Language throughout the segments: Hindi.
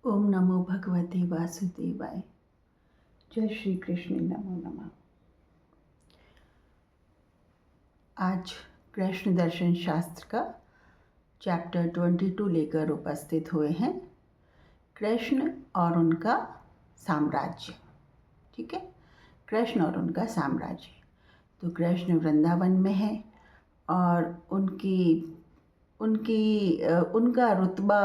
ओम नमो भगवते वासुदेवाय। जय श्री कृष्ण। नमो नमः। आज कृष्ण दर्शन शास्त्र का चैप्टर 22 लेकर उपस्थित हुए हैं। कृष्ण और उनका साम्राज्य। ठीक है, कृष्ण और उनका साम्राज्य। तो कृष्ण वृंदावन में है और उनका रुतबा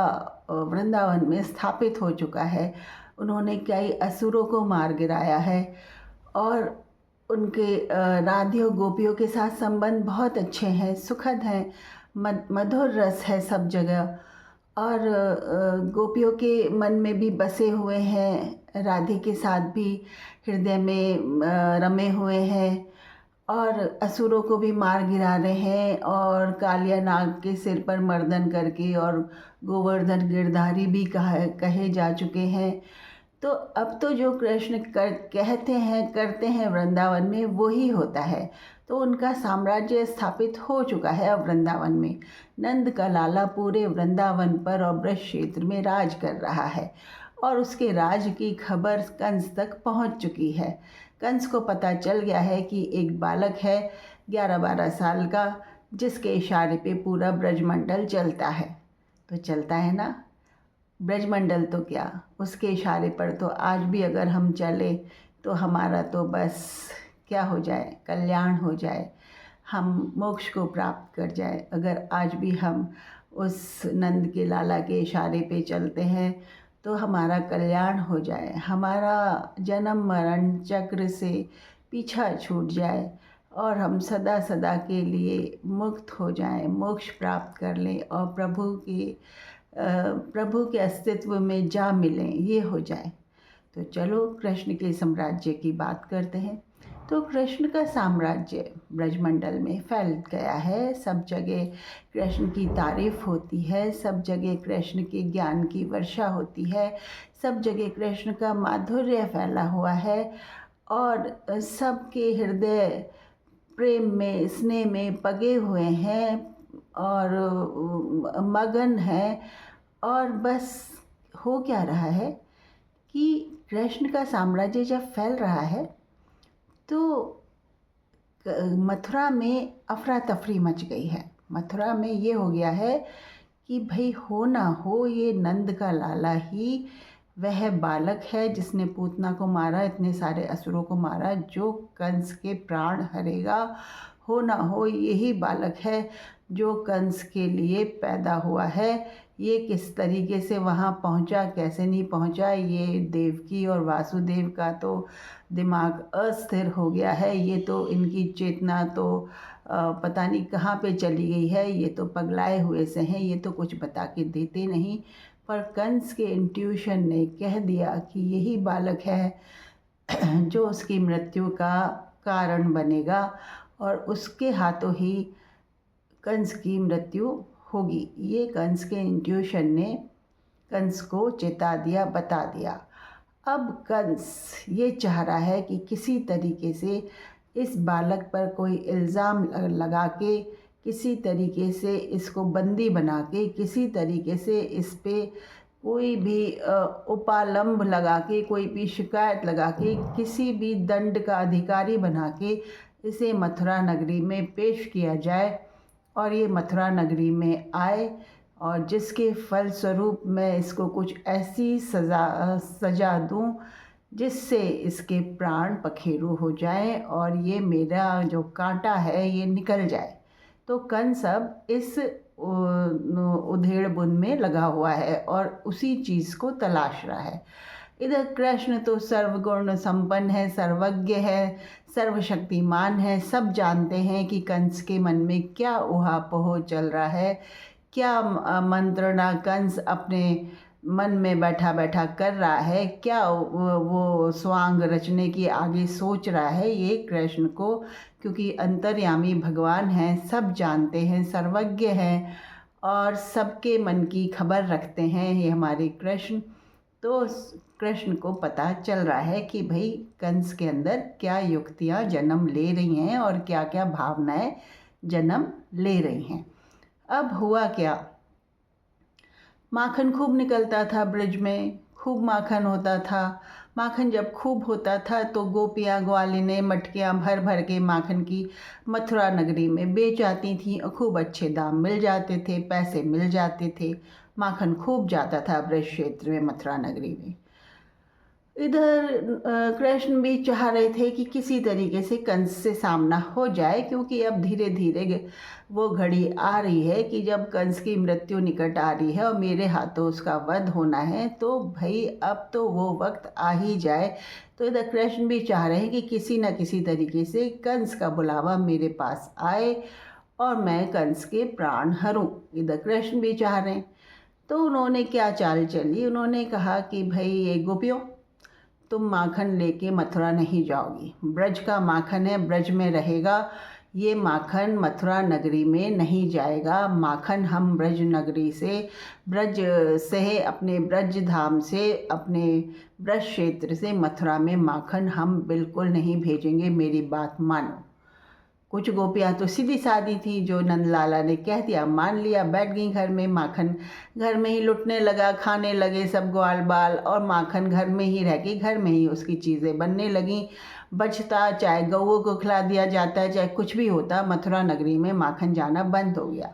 वृंदावन में स्थापित हो चुका है। उन्होंने कई असुरों को मार गिराया है और उनके राधियों गोपियों के साथ संबंध बहुत अच्छे हैं, सुखद हैं, मधुर रस है सब जगह। और गोपियों के मन में भी बसे हुए हैं, राधे के साथ भी हृदय में रमे हुए हैं और असुरों को भी मार गिरा रहे हैं और कालिया नाग के सिर पर मर्दन करके और गोवर्धन गिरधारी भी कहे जा चुके हैं। तो अब तो जो कृष्ण कहते हैं करते हैं वृंदावन में वही होता है। तो उनका साम्राज्य स्थापित हो चुका है अब वृंदावन में। नंद का लाला पूरे वृंदावन पर और ब्रज क्षेत्र में राज कर रहा है और उसके राज की खबर कंस तक पहुंच चुकी है। कंस को पता चल गया है कि एक बालक है 11-12 साल का, जिसके इशारे पे पूरा ब्रजमंडल चलता है। तो चलता है ना, ब्रजमंडल तो क्या, उसके इशारे पर तो आज भी अगर हम चले तो हमारा तो बस क्या हो जाए, कल्याण हो जाए, हम मोक्ष को प्राप्त कर जाए। अगर आज भी हम उस नंद के लाला के इशारे पे चलते हैं तो हमारा कल्याण हो जाए, हमारा जन्म मरण चक्र से पीछा छूट जाए और हम सदा सदा के लिए मुक्त हो जाएं, मोक्ष प्राप्त कर लें और प्रभु के अस्तित्व में जा मिलें, ये हो जाए। तो चलो कृष्ण के साम्राज्य की बात करते हैं। तो कृष्ण का साम्राज्य ब्रजमंडल में फैल गया है। सब जगह कृष्ण की तारीफ होती है, सब जगह कृष्ण के ज्ञान की वर्षा होती है, सब जगह कृष्ण का माधुर्य फैला हुआ है और सबके हृदय प्रेम में स्नेह में पगे हुए हैं और मगन हैं। और बस हो क्या रहा है कि कृष्ण का साम्राज्य जब फैल रहा है तो मथुरा में अफरा तफरी मच गई है। मथुरा में ये हो गया है कि भाई हो ना हो ये नंद का लाला ही वह बालक है जिसने पूतना को मारा, इतने सारे असुरों को मारा, जो कंस के प्राण हरेगा। हो ना हो यही बालक है जो कंस के लिए पैदा हुआ है। ये किस तरीके से वहाँ पहुँचा, कैसे नहीं पहुँचा, ये देवकी और वासुदेव का तो दिमाग अस्थिर हो गया है। ये तो इनकी चेतना तो पता नहीं कहाँ पे चली गई है। ये तो पगलाए हुए से हैं, ये तो कुछ बता के देते नहीं। पर कंस के इंट्यूशन ने कह दिया कि यही बालक है जो उसकी मृत्यु का कारण बनेगा और उसके हाथों ही कंस की मृत्यु होगी। ये कंस के इंट्यूशन ने कंस को चेता दिया, बता दिया। अब कंस ये चाह रहा है कि किसी तरीके से इस बालक पर कोई इल्ज़ाम लगा के, किसी तरीके से इसको बंदी बना के, किसी तरीके से इस पे कोई भी उपालंब लगा के, कोई भी शिकायत लगा के, किसी भी दंड का अधिकारी बना के इसे मथुरा नगरी में पेश किया जाए और ये मथुरा नगरी में आए और जिसके फलस्वरूप मैं इसको कुछ ऐसी सज़ा दूं जिससे इसके प्राण पखेरु हो जाए और ये मेरा जो कांटा है ये निकल जाए। तो कंस अब इस उधेड़ बुन में लगा हुआ है और उसी चीज़ को तलाश रहा है। इधर कृष्ण तो सर्वगुण संपन्न है, सर्वज्ञ है, सर्वशक्तिमान है। सब जानते हैं कि कंस के मन में क्या ऊहापोह चल रहा है, क्या मंत्रणा कंस अपने मन में बैठा बैठा कर रहा है, क्या वो स्वांग रचने की आगे सोच रहा है। ये कृष्ण को, क्योंकि अंतर्यामी भगवान हैं, सब जानते हैं, सर्वज्ञ हैं और सबके मन की खबर रखते हैं ये हमारे कृष्ण। तो कृष्ण को पता चल रहा है कि भाई कंस के अंदर क्या युक्तियाँ जन्म ले रही हैं और क्या क्या भावनाएं जन्म ले रही हैं। अब हुआ क्या, माखन खूब निकलता था ब्रिज में, खूब माखन होता था। माखन जब खूब होता था तो गोपियाँ ग्वालिनें मटकियाँ भर भर के माखन की मथुरा नगरी में बेच आती थीं और खूब अच्छे दाम मिल जाते थे, पैसे मिल जाते थे। माखन खूब जाता था ब्रज क्षेत्र में, मथुरा नगरी में। इधर कृष्ण भी चाह रहे थे कि किसी तरीके से कंस से सामना हो जाए, क्योंकि अब धीरे धीरे वो घड़ी आ रही है कि जब कंस की मृत्यु निकट आ रही है और मेरे हाथों उसका वध होना है, तो भाई अब तो वो वक्त आ ही जाए। तो इधर कृष्ण भी चाह रहे हैं कि किसी न किसी तरीके से कंस का बुलावा मेरे पास आए और मैं कंस के प्राण हरूं। इधर कृष्ण भी चाह रहे हैं। तो उन्होंने क्या चाल चली, उन्होंने कहा कि भाई ये गोपियों, तुम माखन लेके मथुरा नहीं जाओगी। ब्रज का माखन है, ब्रज में रहेगा। ये माखन मथुरा नगरी में नहीं जाएगा। माखन हम ब्रज नगरी से, ब्रज से, अपने ब्रज धाम से, अपने ब्रज क्षेत्र से मथुरा में माखन हम बिल्कुल नहीं भेजेंगे, मेरी बात मानो। कुछ गोपियाँ तो सीधी सादी थी, जो नंदलाला ने कह दिया मान लिया, बैठ गई घर में। माखन घर में ही लुटने लगा, खाने लगे सब ग्वाल बाल, और माखन घर में ही रह गई, घर में ही उसकी चीज़ें बनने लगीं। बचता चाहे गौओं को खिला दिया जाता है, चाहे कुछ भी होता, मथुरा नगरी में माखन जाना बंद हो गया।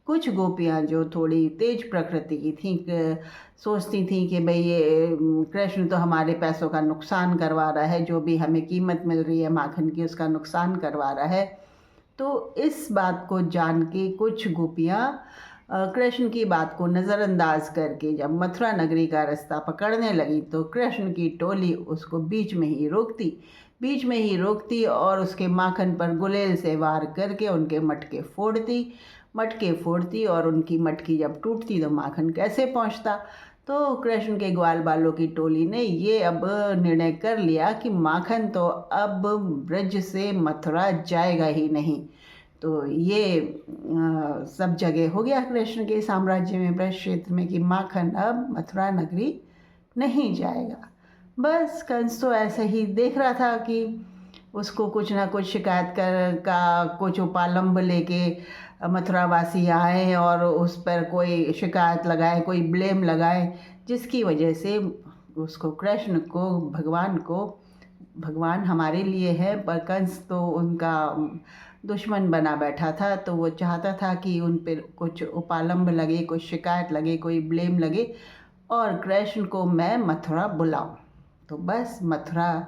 कुछ गोपियाँ जो थोड़ी तेज प्रकृति की थीं, सोचती थीं कि भाई ये कृष्ण तो हमारे पैसों का नुकसान करवा रहा है, जो भी हमें कीमत मिल रही है माखन की उसका नुकसान करवा रहा है। तो इस बात को जान के कुछ गोपियाँ कृष्ण की बात को नज़रअंदाज करके जब मथुरा नगरी का रास्ता पकड़ने लगी, तो कृष्ण की टोली उसको बीच में ही रोकती और उसके माखन पर गुलेल से वार करके उनके मटके फोड़ती और उनकी मटकी जब टूटती तो माखन कैसे पहुंचता। तो कृष्ण के ग्वाल बालों की टोली ने ये अब निर्णय कर लिया कि माखन तो अब ब्रज से मथुरा जाएगा ही नहीं। तो ये सब जगह हो गया कृष्ण के साम्राज्य में, ब्रज क्षेत्र में, कि माखन अब मथुरा नगरी नहीं जाएगा। बस कंस तो ऐसे ही देख रहा था कि उसको कुछ ना कुछ शिकायत कर का कुछ उपालंब लेके मथुरावासी आए और उस पर कोई शिकायत लगाए, कोई ब्लेम लगाए, जिसकी वजह से उसको, कृष्ण को, भगवान हमारे लिए है, पर कंस तो उनका दुश्मन बना बैठा था। तो वो चाहता था कि उन पर कुछ उपालंब लगे, कुछ शिकायत लगे, कोई ब्लेम लगे और कृष्ण को मैं मथुरा बुलाऊं। तो बस मथुरा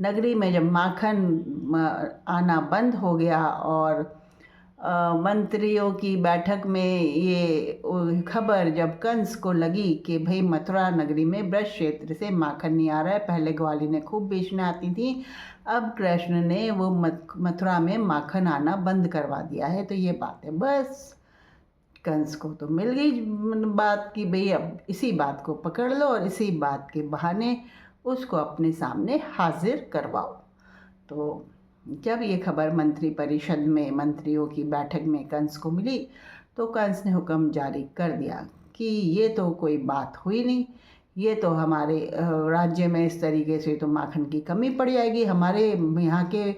नगरी में जब माखन आना बंद हो गया और मंत्रियों की बैठक में ये खबर जब कंस को लगी कि भाई मथुरा नगरी में ब्रज क्षेत्र से माखन नहीं आ रहा है, पहले ग्वालिनें खूब बेचने आती थी, अब कृष्ण ने वो मथुरा में माखन आना बंद करवा दिया है, तो ये बात है। बस कंस को तो मिल गई बात कि भाई अब इसी बात को पकड़ लो और इसी बात के बहाने उसको अपने सामने हाजिर करवाओ। तो जब ये खबर मंत्री परिषद में, मंत्रियों की बैठक में कंस को मिली, तो कंस ने हुक्म जारी कर दिया कि ये तो कोई बात हुई नहीं, ये तो हमारे राज्य में इस तरीके से तो माखन की कमी पड़ जाएगी, हमारे यहाँ के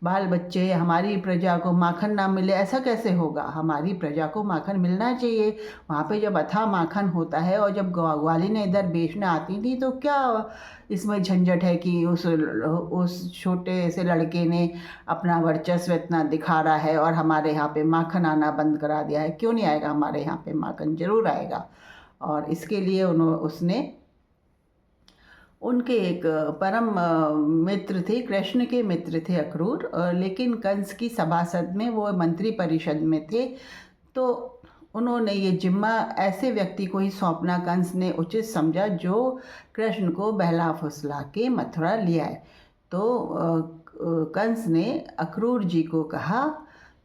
बाल बच्चे, हमारी प्रजा को माखन ना मिले, ऐसा कैसे होगा। हमारी प्रजा को माखन मिलना चाहिए। वहाँ पे जब अथाह माखन होता है और जब ग्वालिनें इधर बेचने आती थी, तो क्या इसमें झंझट है कि उस छोटे से लड़के ने अपना वर्चस्व इतना दिखा रहा है और हमारे यहाँ पे माखन आना बंद करा दिया है। क्यों नहीं आएगा हमारे यहाँ पे माखन, ज़रूर आएगा। और इसके लिए उसने उनके एक परम मित्र थे, कृष्ण के मित्र थे अक्रूर, लेकिन कंस की सभासद में वो मंत्री परिषद में थे। तो उन्होंने ये जिम्मा ऐसे व्यक्ति को ही सौंपना कंस ने उचित समझा जो कृष्ण को बहला फुसला के मथुरा ले आए। तो कंस ने अक्रूर जी को कहा,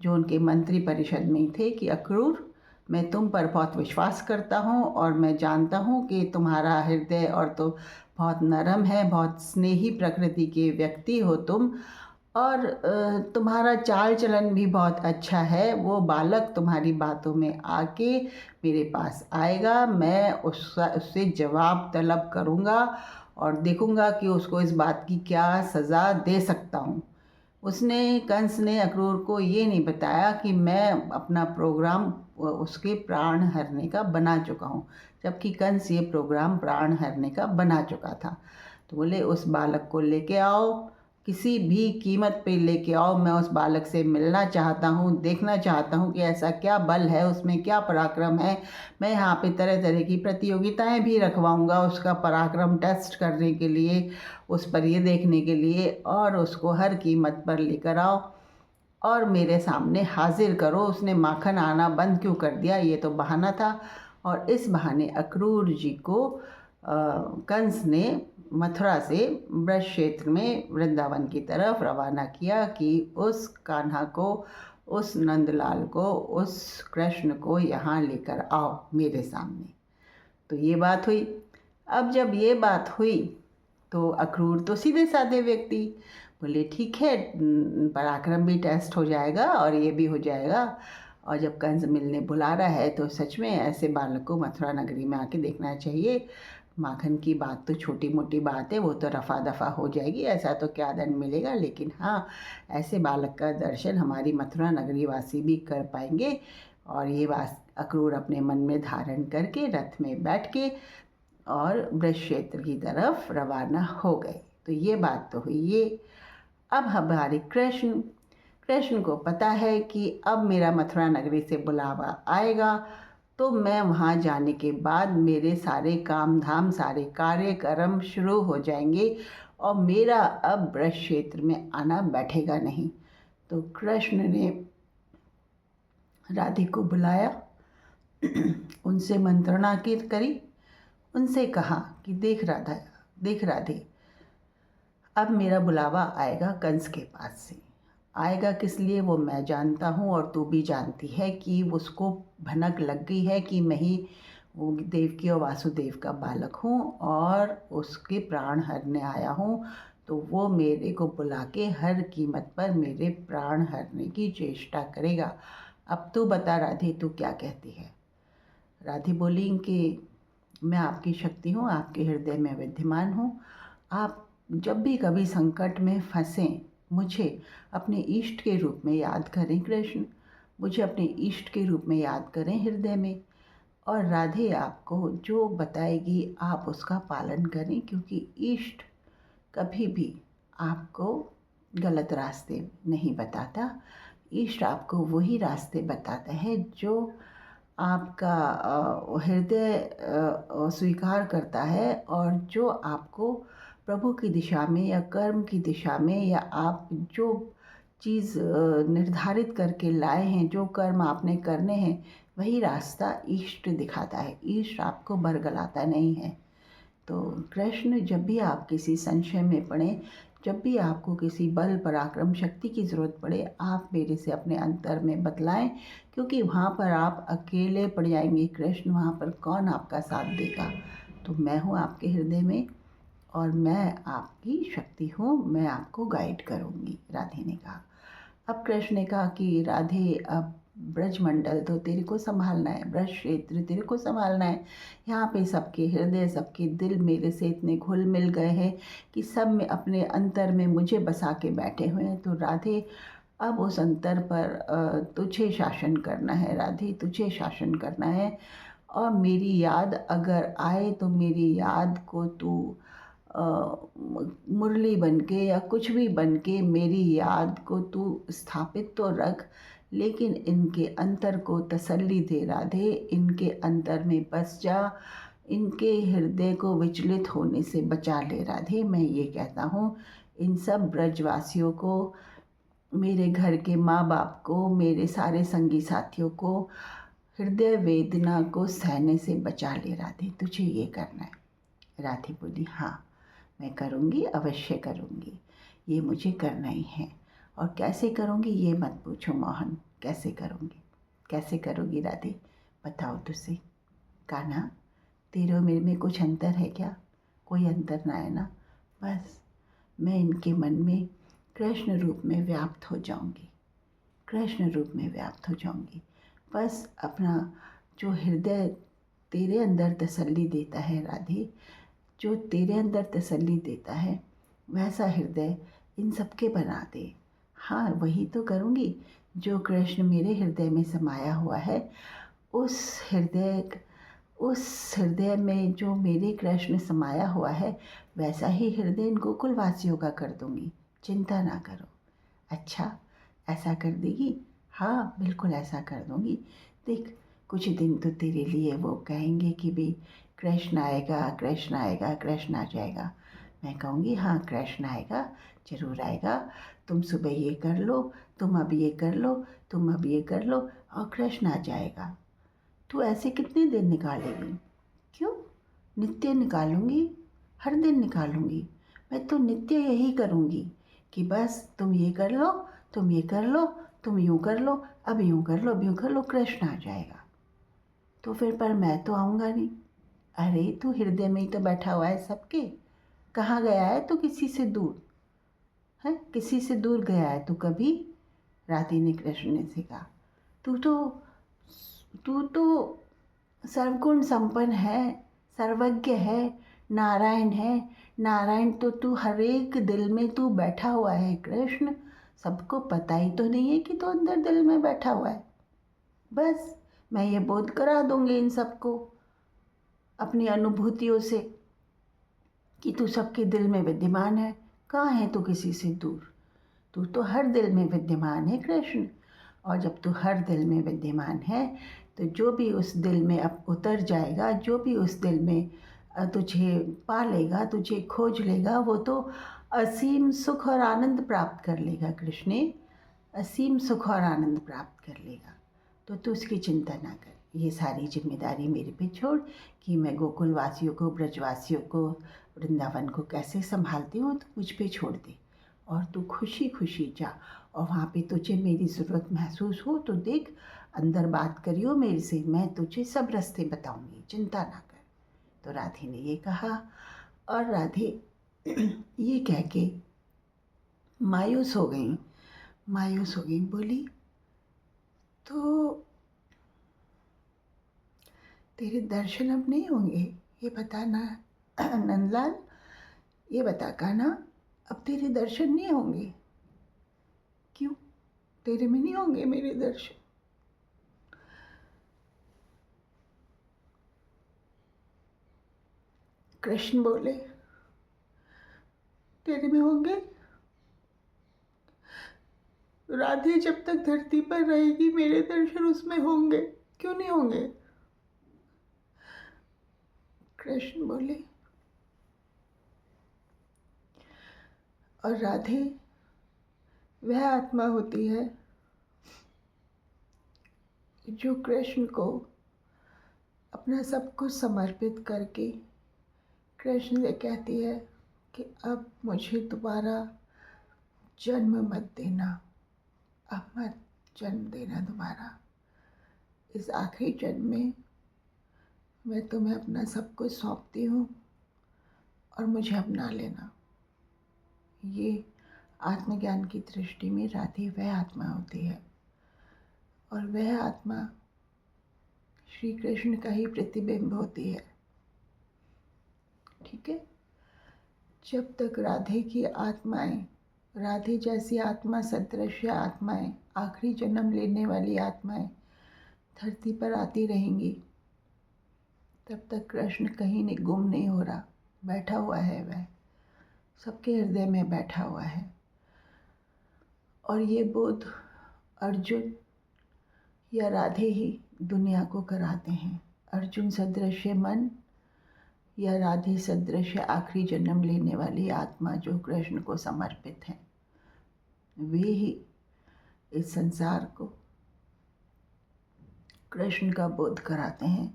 जो उनके मंत्री परिषद में ही थे, कि अक्रूर, मैं तुम पर बहुत विश्वास करता हूँ और मैं जानता हूँ कि तुम्हारा हृदय और तो बहुत नरम है, बहुत स्नेही प्रकृति के व्यक्ति हो तुम, और तुम्हारा चाल चलन भी बहुत अच्छा है। वो बालक तुम्हारी बातों में आके मेरे पास आएगा, मैं उससे जवाब तलब करूँगा और देखूँगा कि उसको इस बात की क्या सज़ा दे सकता हूँ। कंस ने अक्रूर को ये नहीं बताया कि मैं अपना प्रोग्राम उसके प्राण हरने का बना चुका हूँ, जबकि कंस ये प्रोग्राम प्राण हरने का बना चुका था। तो बोले उस बालक को लेके आओ, किसी भी कीमत पे लेके आओ, मैं उस बालक से मिलना चाहता हूँ, देखना चाहता हूँ कि ऐसा क्या बल है, उसमें क्या पराक्रम है। मैं यहाँ पे तरह तरह की प्रतियोगिताएं भी रखवाऊँगा उसका पराक्रम टेस्ट करने के लिए, उस पर ये देखने के लिए, और उसको हर कीमत पर लेकर आओ और मेरे सामने हाजिर करो। उसने माखन आना बंद क्यों कर दिया, ये तो बहाना था। और इस बहाने अक्रूर जी को कंस ने मथुरा से ब्रज क्षेत्र में वृंदावन की तरफ रवाना किया कि उस कान्हा को, उस नंदलाल को, उस कृष्ण को यहाँ लेकर आओ मेरे सामने। तो ये बात हुई। अब जब ये बात हुई तो अक्रूर तो सीधे साधे व्यक्ति बोले ठीक है, पराक्रम भी टेस्ट हो जाएगा और ये भी हो जाएगा। और जब कंस मिलने बुला रहा है तो सच में ऐसे बालक को मथुरा नगरी में आके देखना चाहिए। माखन की बात तो छोटी मोटी बात है, वो तो रफ़ा दफ़ा हो जाएगी, ऐसा तो क्या दंड मिलेगा, लेकिन हाँ, ऐसे बालक का दर्शन हमारी मथुरा नगरी वासी भी कर पाएंगे। और ये बात अक्रूर अपने मन में धारण करके रथ में बैठ के और ब्रज क्षेत्र की तरफ रवाना हो गए। तो ये बात तो हुई ये। अब हमारे कृष्ण को पता है कि अब मेरा मथुरा नगरी से बुलावा आएगा, तो मैं वहाँ जाने के बाद मेरे सारे काम धाम, सारे कार्यक्रम शुरू हो जाएंगे और मेरा अब ब्रज क्षेत्र में आना बैठेगा नहीं। तो कृष्ण ने राधे को बुलाया, उनसे मंत्रणा की करी, उनसे कहा कि देख राधे, अब मेरा बुलावा आएगा कंस के पास से। आएगा किस लिए वो मैं जानता हूँ और तू भी जानती है कि उसको भनक लग गई है कि मैं ही वो देवकी और वासुदेव का बालक हूँ और उसके प्राण हरने आया हूँ। तो वो मेरे को बुला के हर कीमत पर मेरे प्राण हरने की चेष्टा करेगा। अब तू बता राधे, तू क्या कहती है। राधे बोली कि मैं आपकी शक्ति हूँ, आपके हृदय में विद्यमान हूँ। आप जब भी कभी संकट में फंसें, मुझे अपने इष्ट के रूप में याद करें कृष्ण, मुझे अपने इष्ट के रूप में याद करें हृदय में। और राधे आपको जो बताएगी आप उसका पालन करें, क्योंकि इष्ट कभी भी आपको गलत रास्ते नहीं बताता। इष्ट आपको वही रास्ते बताता है जो आपका हृदय स्वीकार करता है और जो आपको प्रभु की दिशा में या कर्म की दिशा में, या आप जो चीज़ निर्धारित करके लाए हैं, जो कर्म आपने करने हैं, वही रास्ता इष्ट दिखाता है। इष्ट आपको बरगलाता नहीं है। तो कृष्ण जब भी आप किसी संशय में पड़े, जब भी आपको किसी बल पराक्रम शक्ति की ज़रूरत पड़े, आप मेरे से अपने अंतर में बतलाएं, क्योंकि वहाँ पर आप अकेले पड़ जाएंगे कृष्ण, वहाँ पर कौन आपका साथ देगा। तो मैं हूँ आपके हृदय में और मैं आपकी शक्ति हूँ, मैं आपको गाइड करूँगी, राधे ने कहा। अब कृष्ण ने कहा कि राधे, अब ब्रजमंडल तो तेरे को संभालना है, ब्रज क्षेत्र तेरे को संभालना है। यहाँ पे सबके हृदय, सबके दिल मेरे से इतने घुल मिल गए हैं कि सब में अपने अंतर में मुझे बसा के बैठे हुए हैं। तो राधे, अब उस अंतर पर तुझे शासन करना है राधे, तुझे शासन करना है। और मेरी याद अगर आए तो मेरी याद को तू मुरली बनके या कुछ भी बनके मेरी याद को तू स्थापित तो रख, लेकिन इनके अंतर को तसल्ली दे राधे, इनके अंतर में बस जा, इनके हृदय को विचलित होने से बचा ले राधे। मैं ये कहता हूँ इन सब ब्रजवासियों को, मेरे घर के माँ बाप को, मेरे सारे संगी साथियों को हृदय वेदना को सहने से बचा ले राधे, तुझे ये करना है। राधे बोली हाँ, मैं करूँगी, अवश्य करूँगी, ये मुझे करना ही है। और कैसे करूँगी ये मत पूछो मोहन, कैसे करूँगी, कैसे करोगी राधे, बताओ तुझसे। कान्हा, तेरे और मेरे में कुछ अंतर है क्या, कोई अंतर ना है ना। बस मैं इनके मन में कृष्ण रूप में व्याप्त हो जाऊँगी, कृष्ण रूप में व्याप्त हो जाऊँगी। बस अपना जो हृदय तेरे अंदर तसल्ली देता है राधे, जो तेरे अंदर तसल्ली देता है, वैसा हृदय इन सबके बना दे। हाँ, वही तो करूँगी जो कृष्ण मेरे हृदय में समाया हुआ है, उस हृदय में जो मेरे कृष्ण समाया हुआ है, वैसा ही हृदय इन गोकुलवासियों का कर दूंगी, चिंता ना करो। अच्छा, ऐसा कर देगी? हाँ, बिल्कुल ऐसा कर दूंगी। देख, कुछ दिन तो तेरे लिए वो कहेंगे कि भी कृष्ण आएगा, कृष्ण आएगा, कृष्ण आ जाएगा। मैं कहूँगी हाँ, कृष्ण आएगा, ज़रूर आएगा। तुम सुबह ये कर लो, तुम अब ये कर लो, तुम अब ये कर लो, और कृष्ण आ जाएगा। तू ऐसे कितने दिन निकालेगी? क्यों? नित्य निकालूंगी, हर दिन निकालूंगी। मैं तो नित्य यही करूंगी कि बस तुम ये कर लो, तुम ये कर लो, तुम यूँ कर लो, अब यूँ कर लो, अब यूँ कर लो, कृष्ण आ जाएगा। तो फिर पर मैं तो आऊँगा नहीं। अरे तू हृदय में ही तो बैठा हुआ है सबके। कहाँ गया है तू किसी से दूर? है, किसी से दूर गया है तू कभी? राधे ने कृष्ण ने से कहा, तू तो सर्वगुण संपन्न है, सर्वज्ञ है, नारायण है। नारायण तो तू हर एक दिल में तू बैठा हुआ है कृष्ण। सबको पता ही तो नहीं है कि तू अंदर दिल में बैठा हुआ है। बस मैं ये बोध करा दूंगी इन सबको अपनी अनुभूतियों से कि तू सबके दिल में विद्यमान है। कहाँ है तू किसी से दूर? तू तो हर दिल में विद्यमान है कृष्ण। और जब तू हर दिल में विद्यमान है, तो जो भी उस दिल में अब उतर जाएगा, जो भी उस दिल में तुझे पा लेगा, तुझे खोज लेगा, वो तो असीम सुख और आनंद प्राप्त कर लेगा कृष्ण। असीम सुख और आनंद प्राप्त कर लेगा। तो तू उसकी चिंता ना कर। ये सारी जिम्मेदारी मेरे पे छोड़ कि मैं गोकुल वासियों को, ब्रजवासियों को, वृंदावन को कैसे संभालती हूँ, तो मुझ पे छोड़ दे और तू खुशी खुशी जा। और वहाँ पे तुझे मेरी ज़रूरत महसूस हो तो देख, अंदर बात करियो मेरे से, मैं तुझे सब रास्ते बताऊँगी, चिंता ना कर। तो राधे ने ये कहा और राधे ये कह के मायूस हो गई। बोली, तो तेरे दर्शन अब नहीं होंगे, ये बताना नंदलाल, ये बता कान्हा, अब तेरे दर्शन नहीं होंगे? क्यों? तेरे में नहीं होंगे मेरे दर्शन? कृष्ण बोले, तेरे में होंगे। राधे जब तक धरती पर रहेगी मेरे दर्शन उसमें होंगे, क्यों नहीं होंगे? कृष्ण बोले, और राधे वह आत्मा होती है जो कृष्ण को अपना सब कुछ समर्पित करके कृष्ण से कहती है कि अब मुझे दोबारा जन्म मत देना, अब मत जन्म देना दोबारा। इस आखिरी जन्म में मैं तुम्हें अपना सब कुछ सौंपती हूँ और मुझे अपना लेना। ये आत्मज्ञान की दृष्टि में राधे वह आत्मा होती है और वह आत्मा श्री कृष्ण का ही प्रतिबिंब होती है। ठीक है? जब तक राधे की आत्माएं, राधे जैसी आत्मा सदृश आत्माएं, आखिरी जन्म लेने वाली आत्माएं धरती पर आती रहेंगी, तब तक कृष्ण कहीं नहीं, गुम नहीं हो रहा, बैठा हुआ है। वह सबके हृदय में बैठा हुआ है। और ये बोध अर्जुन या राधे ही दुनिया को कराते हैं। अर्जुन सदृश मन या राधे सदृश आखिरी जन्म लेने वाली आत्मा जो कृष्ण को समर्पित है, वे ही इस संसार को कृष्ण का बोध कराते हैं,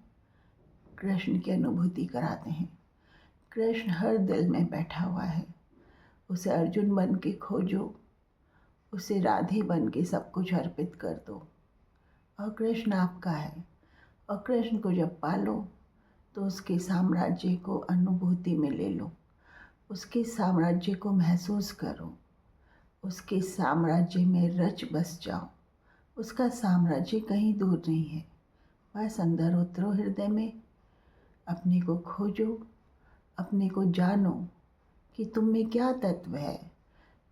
कृष्ण की अनुभूति कराते हैं। कृष्ण हर दिल में बैठा हुआ है। उसे अर्जुन बन के खोजो, उसे राधे बन के सब कुछ अर्पित कर दो और कृष्ण आपका है। और कृष्ण को जब पालो तो उसके साम्राज्य को अनुभूति में ले लो, उसके साम्राज्य को महसूस करो, उसके साम्राज्य में रच बस जाओ। उसका साम्राज्य कहीं दूर नहीं है, बस अंदर उतरो हृदय में, अपने को खोजो, अपने को जानो कि तुम में क्या तत्व है।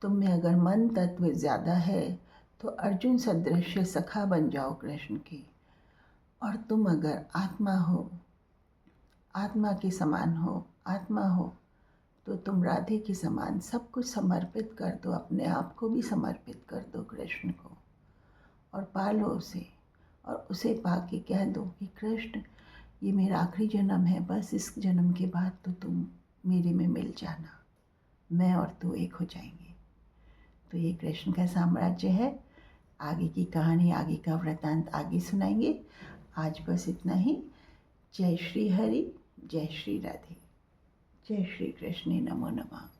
तुम में अगर मन तत्व ज़्यादा है तो अर्जुन सदृश सखा बन जाओ कृष्ण की, और तुम अगर आत्मा हो, आत्मा के समान हो, आत्मा हो, तो तुम राधे के समान सब कुछ समर्पित कर दो, अपने आप को भी समर्पित कर दो कृष्ण को और पालो उसे। और उसे पाके कह दो कि कृष्ण, ये मेरा आखिरी जन्म है, बस इस जन्म के बाद तो तुम मेरे में मिल जाना, मैं और तू एक हो जाएंगे। तो ये कृष्ण का साम्राज्य है। आगे की कहानी, आगे का वृतांत आगे सुनाएंगे। आज बस इतना ही। जय श्री हरि, जय श्री राधे, जय श्री कृष्ण, नमो नमः।